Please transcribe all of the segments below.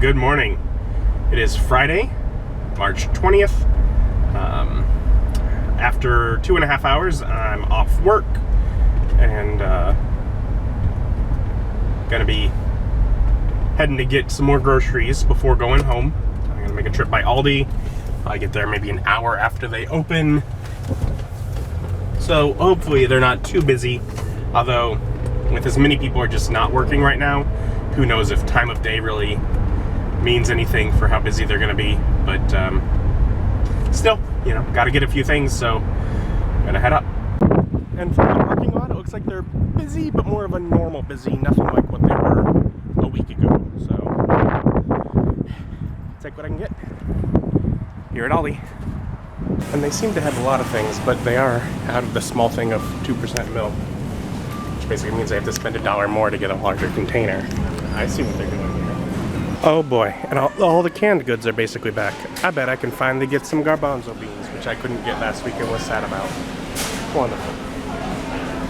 Good morning. It is Friday, March 20th. After 2.5 hours, I'm off work and gonna be heading to get some more groceries before going home. I'm gonna make a trip by Aldi. I get there maybe an hour after they open. So hopefully they're not too busy. Although, with as many people are just not working right now, who knows if time of day really means anything for how busy they're gonna be. But still, you know, gotta get a few things, so I'm gonna head up. And from the parking lot, it looks like they're busy, but more of a normal busy, nothing like what they were a week ago. So, take what I can get here at Aldi. And they seem to have a lot of things, but they are out of the small thing of 2% milk, which basically means I have to spend $1 more to get a larger container. I see what they're doing here. Oh boy, and all the canned goods are basically back. I bet I can finally get some garbanzo beans, which I couldn't get last week and was sad about. Wonderful.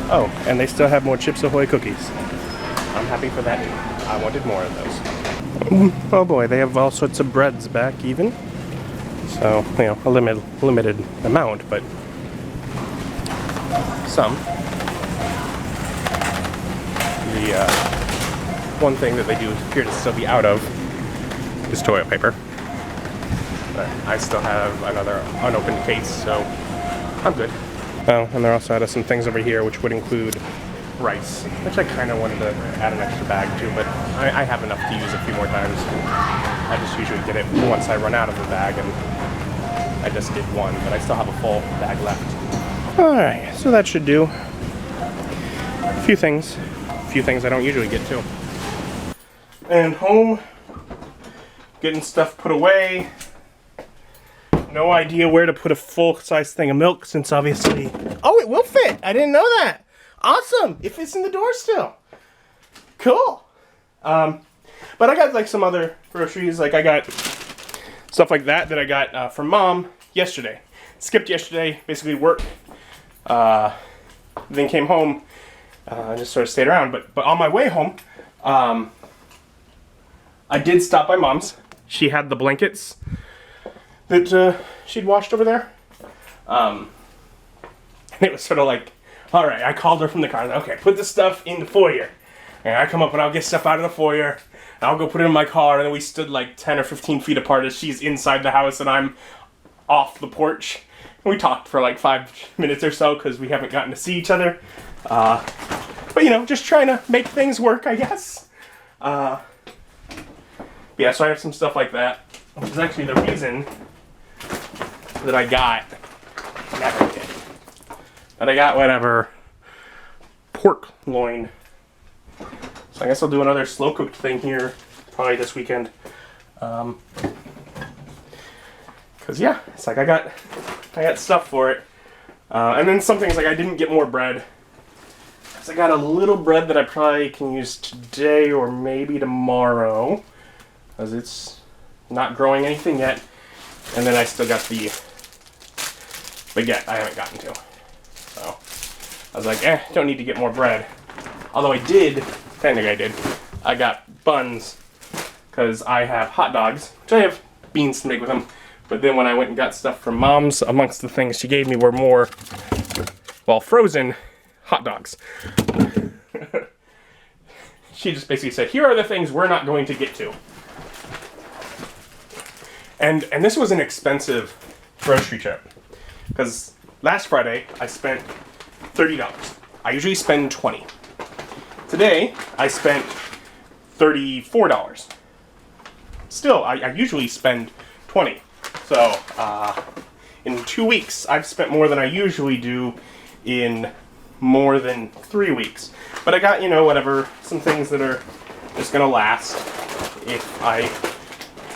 Oh, and they still have more Chips Ahoy cookies. I'm happy for that. I wanted more of those. Oh boy, they have all sorts of breads back even. So, you know, a limited amount, but some. The one thing that they do appear to still be out of is toilet paper. But I still have another unopened case, so I'm good. Oh, and they're also out of some things over here, which would include rice, which I kind of wanted to add an extra bag to, but I have enough to use a few more times. I just usually get it once I run out of the bag, and I just did one, but I still have a full bag left. Alright, so that should do. A few things I don't usually get to. And home, getting stuff put away. No idea where to put a full-size thing of milk, since obviously... Oh, it will fit! I didn't know that! Awesome! It fits in the door still. Cool! But I got like some other groceries, like I got stuff like that I got from Mom yesterday. Skipped yesterday, basically worked, then came home, and just sort of stayed around. But on my way home, I did stop by Mom's. She had the blankets that she'd washed over there. And it was sort of like, all right, I called her from the car. Okay, put the stuff in the foyer. And I come up and I'll get stuff out of the foyer. And I'll go put it in my car. And then we stood like 10 or 15 feet apart as she's inside the house and I'm off the porch. And we talked for like 5 minutes or so because we haven't gotten to see each other. But you know, just trying to make things work, I guess. Yeah, so I have some stuff like that, which is actually the reason that I got, whatever, pork loin. So I guess I'll do another slow cooked thing here, probably this weekend. Cause yeah, it's like I got stuff for it. And then some things like I didn't get more bread. Cause I got a little bread that I probably can use today or maybe tomorrow. Cause it's not growing anything yet. And then I still got the baguette I haven't gotten to. So I was like, don't need to get more bread. Although technically I did. I got buns because I have hot dogs, which I have beans to make with them. But then when I went and got stuff from Mom's, amongst the things she gave me were more, well, frozen hot dogs. She just basically said, here are the things we're not going to get to. And this was an expensive grocery trip. Because last Friday, I spent $30. I usually spend $20. Today, I spent $34. Still, I usually spend $20. So, in 2 weeks, I've spent more than I usually do in more than 3 weeks. But I got, you know, whatever, some things that are just gonna last if I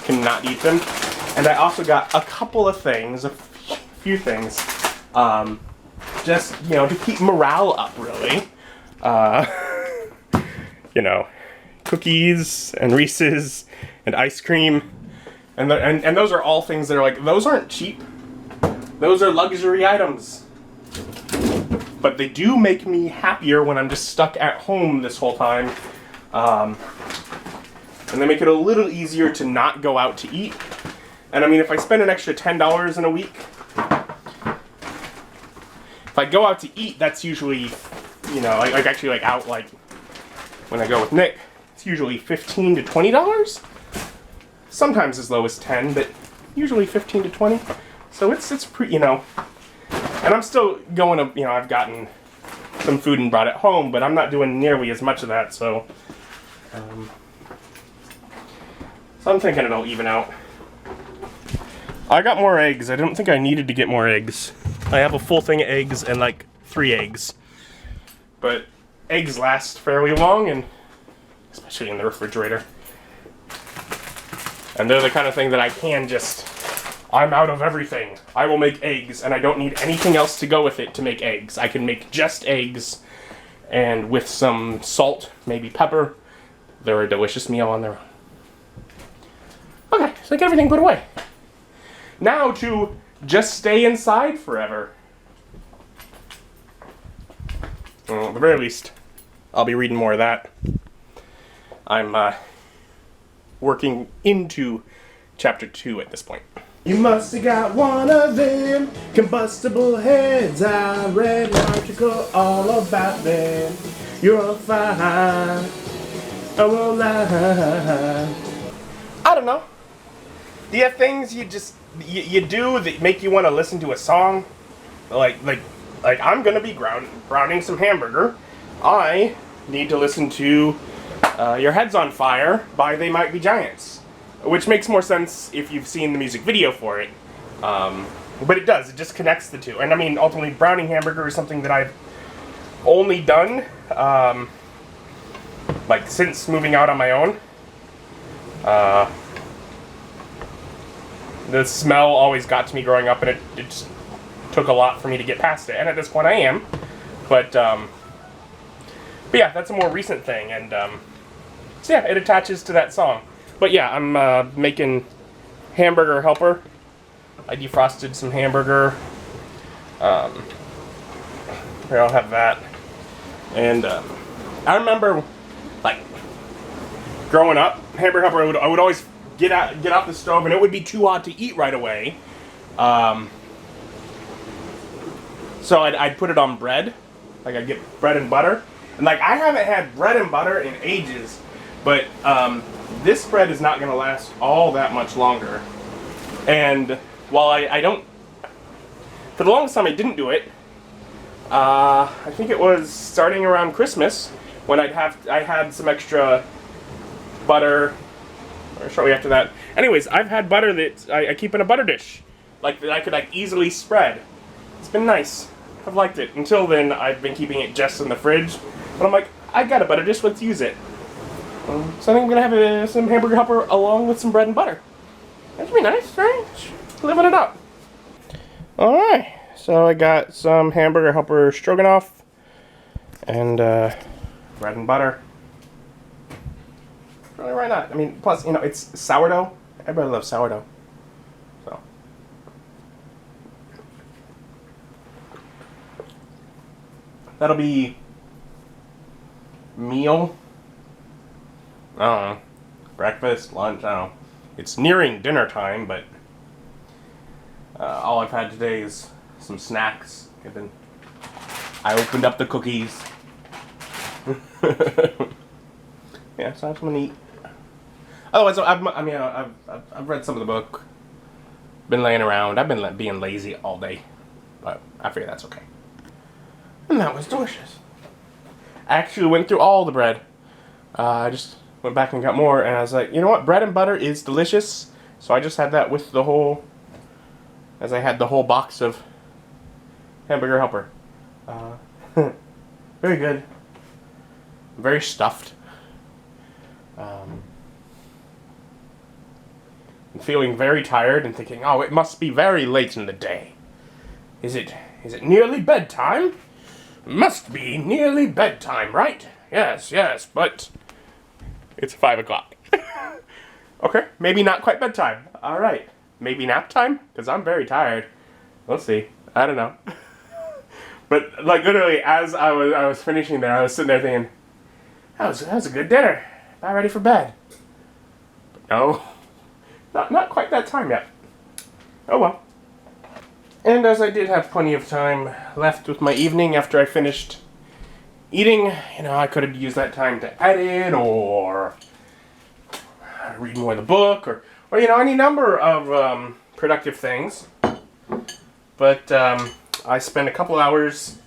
cannot eat them. And I also got a couple of things, a few things, just, you know, to keep morale up, really. You know, cookies and Reese's and ice cream. And those are all things that are like, those aren't cheap. Those are luxury items. But they do make me happier when I'm just stuck at home this whole time. and they make it a little easier to not go out to eat. And I mean, if I spend an extra $10 in a week, if I go out to eat, that's usually, you know, like actually like out, like when I go with Nick, it's usually $15 to $20. Sometimes as low as 10, but usually 15 to 20. So it's pretty, you know. And I'm still going to, you know, I've gotten some food and brought it home, but I'm not doing nearly as much of that, so I'm thinking it'll even out. I got more eggs. I didn't think I needed to get more eggs. I have a full thing of eggs and like 3 eggs. But eggs last fairly long, and especially in the refrigerator. And they're the kind of thing that I can just, I'm out of everything. I will make eggs, and I don't need anything else to go with it to make eggs. I can make just eggs, and with some salt, maybe pepper, they're a delicious meal on their own. Okay, so I get everything put away. Now to just stay inside forever. Well, at the very least, I'll be reading more of that. I'm working into chapter 2 at this point. You must have got one of them combustible heads. I read an article all about them. You're fine. I won't lie. I don't know. Do you have things you just you do that make you want to listen to a song? Like I'm gonna be browning some hamburger. I need to listen to Your Head's on Fire by They Might Be Giants, which makes more sense if you've seen the music video for it. But it does, it just connects the two. And I mean, ultimately, browning hamburger is something that I've only done, like, since moving out on my own. The smell always got to me growing up, and it just took a lot for me to get past it. And at this point, I am. But yeah, that's a more recent thing, and so yeah, it attaches to that song. But yeah, I'm making Hamburger Helper. I defrosted some hamburger. Here, I'll have that. And I remember, like, growing up, Hamburger Helper, I would always get off the stove, and it would be too hot to eat right away. So I'd put it on bread. Like, I'd get bread and butter. And, like, I haven't had bread and butter in ages. But this bread is not going to last all that much longer. And while I don't... For the longest time, I didn't do it. I think it was starting around Christmas when I had some extra butter, or shortly after that. Anyways, I've had butter that I keep in a butter dish, like that I could like easily spread. It's been nice. I've liked it. Until then, I've been keeping it just in the fridge. But I'm like, I got a butter dish. Let's use it. So I think I'm gonna have some Hamburger Helper along with some bread and butter. That'd be nice, right? Living it up. All right. So I got some Hamburger Helper stroganoff and bread and butter. Really, why not? I mean, plus, you know, it's sourdough. Everybody loves sourdough. So. That'll be meal. I don't know. Breakfast, lunch, I don't know. It's nearing dinner time, but all I've had today is some snacks. I opened up the cookies. Yeah, so I'm gonna eat. Otherwise, I've read some of the book. Been laying around. I've been being lazy all day, but I figure that's okay. And that was delicious. I actually went through all the bread. I just went back and got more, and I was like, you know what? Bread and butter is delicious. So I just had that with the whole, as I had the whole box of Hamburger Helper. Very good. Very stuffed. I'm feeling very tired and thinking, oh, it must be very late in the day. Is it nearly bedtime? Must be nearly bedtime, right? Yes, but it's 5 o'clock. Okay, maybe not quite bedtime. All right, maybe nap time, because I'm very tired. We'll see. I don't know. But like literally, as I was finishing there, I was sitting there thinking, that was a good dinner. About ready for bed. No, not quite that time yet. Oh well. And as I did have plenty of time left with my evening after I finished eating, you know, I could have used that time to edit or read more of the book or you know, any number of productive things. But I spent a couple hours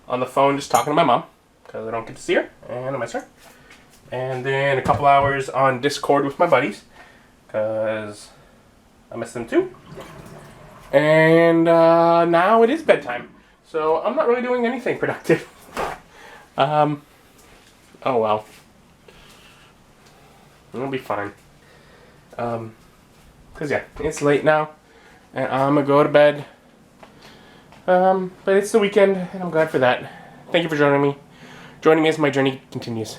on the phone just talking to my mom because I don't get to see her and I miss her. And then a couple hours on Discord with my buddies because I miss them too. And now it is bedtime, so I'm not really doing anything productive. Oh well. It'll be fine. Cause yeah, it's late now, and I'm gonna go to bed. But it's the weekend, and I'm glad for that. Thank you for joining me. Joining me as my journey continues.